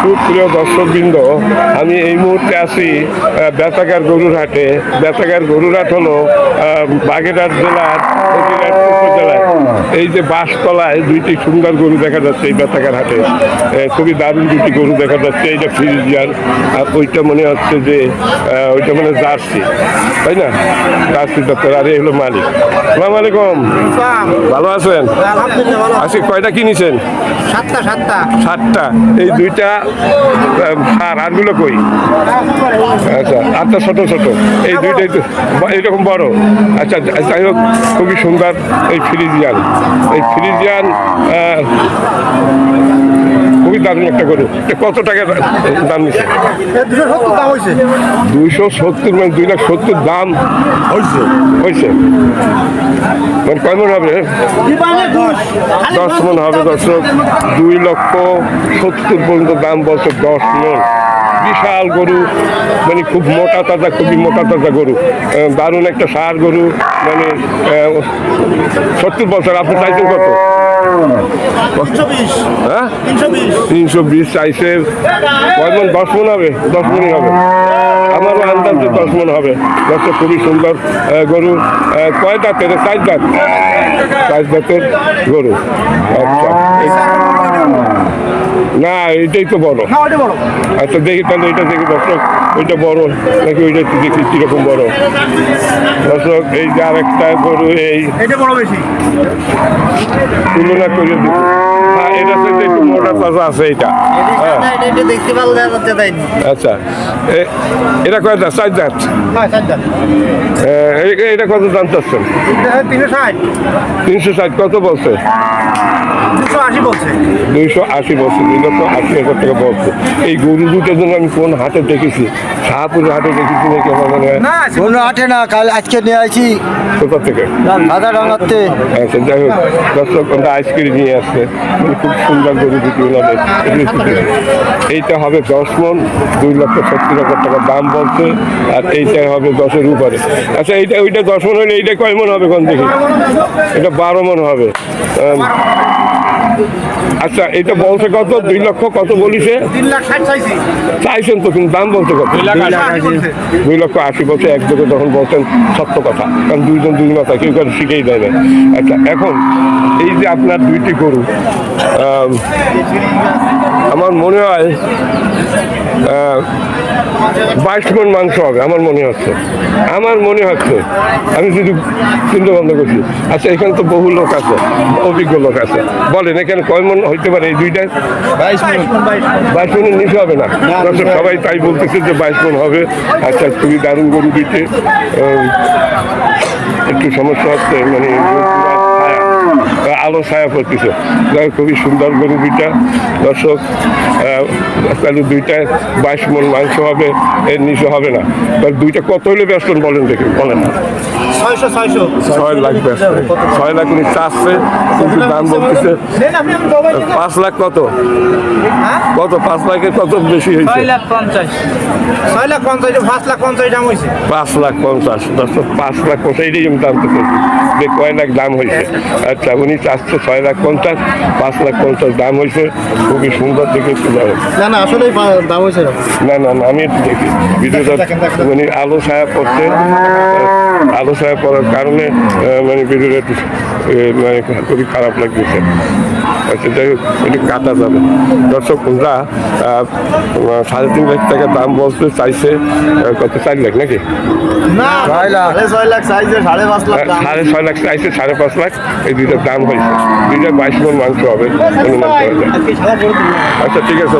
সুপ্রিয় দর্শকবৃন্দ, আমি এই মুহূর্তে আছি বেতাগার গরুর হাটে। বেতাগার গরুর হাট হলো বাগেরহাট জেলার উপজেলায়। এই যে বাঁশতলায় দুইটি সুন্দর গরু দেখা যাচ্ছে এই বেতাগার হাটে। খুবই দারুণ দুটি গরু দেখা যাচ্ছে। এইটা ফ্রিজিয়ান, আর ওইটা মনে হচ্ছে যে ওইটা মানে জার্সি, তাই না? জার্সি দপ্তর। আর এই হলো মালিক। আসসালামু আলাইকুম, ভালো আছেন? আজকে কয়টা কিনেছেন? সাতটা। এই দুইটা আরগুলো কই? আচ্ছা, আটটা ছোট ছোট। এই দুইটাই তো এইরকম বড়। আচ্ছা, যাই হোক, খুবই সুন্দর এই ফ্রিজিয়ান। এই ফ্রিজিয়ান খুবই দারুণ একটা গরু। কত টাকা দাম নিচ্ছে? 270, মানে 2,70,000 দাম হয়েছে। মানে কয় মন হবে? 10 মন হবে। দর্শক, 2,70,000 পর্যন্ত দাম বলছে। 10 মন। বিশাল গরু, মানে খুব মোটা তাজা, খুবই মোটা তাজা গরু। দারুণ একটা সার গরু, মানে 70 বছর। আপনি চাইছেন কত? 320 চাইছে। কয় মন? 10 মন হবে। 10 মনই হবে। আমারও আন্দাজ 10 মন হবে। দর্শক, খুবই সুন্দর গরু। কয় দাঁতের? 4 দাঁত। 4 দাঁতের গরু। আচ্ছা, না এটাই তো বড়। আচ্ছা, দেখি তাহলে এটা দেখি দর্শক, ওইটা বড় নাকি ওইটা একটু দেখি কিরকম বড়। দর্শক, এই যে আর একটা গরু, এই তুলনা করে দিচ্ছি। হ্যাঁ, এটা সাথে একটু মোটা তাজা আছে এইটা। আচ্ছা, এটা কয় দাঁত? 4 দাঁত। এটা কত দাম চাচ্ছেন? 360। কত বলছে? 280 বলছে। 2,80,000 টাকা বলছে। এই গরু দুটোর জন্য আমি কোন হাটে দেখেছি? শাহপুরের হাটে দেখেছি নাকি আমার মনে হয়? কোনো হাটে না, কাল আজকে নিয়ে আসি। কোথা থেকে? সাদাডাঙ্গাতে। আচ্ছা, যাই হোক দর্শক, আমরা আইসক্রিম নিয়ে আসছে। খুব সুন্দর গরু দুটি ওনাদের। এইটা হবে 10 মন, 2,70,000 টাকা দাম বলছে। আর এইটা হবে 10-এর উপরে। আচ্ছা, ওইটা 10 মন হলে এইটা কয় মন হবে কোন দেখি? এটা 12 মন হবে। আচ্ছা, এটা বলছে কত? 2 লক্ষ কত বলিছে? 3,60,000 চাইছেন তো, কিন্তু দাম বলতে কত? 2,80,000 বলছে। একদিকে যখন বলছেন সত্য কথা, কারণ দুইজন দুই মাথা, কেউ কারো শিখেই দেয় না। আচ্ছা, এখন এই যে আপনার দুইটি গরু, আমার মনে হয় 22 মন মাংস হবে আমার মনে হচ্ছে। আমি যদি চিন্তা ভাবনা করছি। আচ্ছা, এখানে তো বহু লোক আছে, অভিজ্ঞ লোক আছে। বলেন এখানে কয় মন হইতে পারে এই দুইটায়? 22 মনের নিচে হবে না। সবাই তাই বলতেছে যে 22 মন হবে। আচ্ছা, খুবই দারুণ গরু দিতে। একটু সমস্যা হচ্ছে, মানে আলো ছায়া পড়তেছে। খুবই সুন্দর গরু দুইটা। দর্শক, তাহলে দুইটায় 22 মন মাংস হবে, এর নিচে হবে না। তাহলে দুইটা কত হলে ব্যস্ত বলেন দেখি, বলেন। 6 লাখ ব্যস্ত। 6 লাখ উনি চাচ্ছে, কিন্তু দাম বলতেছে 5 লাখ। কত 5 লাখের কত বেশি হয়েছে? 6,50,000। 5,50,000 দাম হয়েছে। 5,50,000। দর্শক, 5,50,000 এটাই আমি দামতে পেয়েছি যে কয় লাখ দাম হয়েছে। আচ্ছা, উনি চাচ্ছে 6,50,000, 5,50,000 দাম হয়েছে। খুবই সুন্দর দেখে না আসলে দাম হয়েছে না, আমি একটু দেখি ভিডিওটা। মানে আলো ছায়া পড়ছে, আলো ছায়া পড়ার কারণে মানে ভিডিওটা একটু মানে খুবই খারাপ লাগতেছে। আচ্ছা, যাই হোক, এটি কাটা যাবে। দর্শক, ওরা 3.5 লাখ টাকা দাম বলতে চাইছে। কত? 4 লাখ নাকি? 6 লাখ চাইছে, 5.5 লাখ। 6.5 লাখ চাইছে, 5.5 লাখ। এই দুইটার দাম হয়েছে। দুইটা 22 মন মাংস হবে অনুমান করা যায়। আচ্ছা, ঠিক আছে।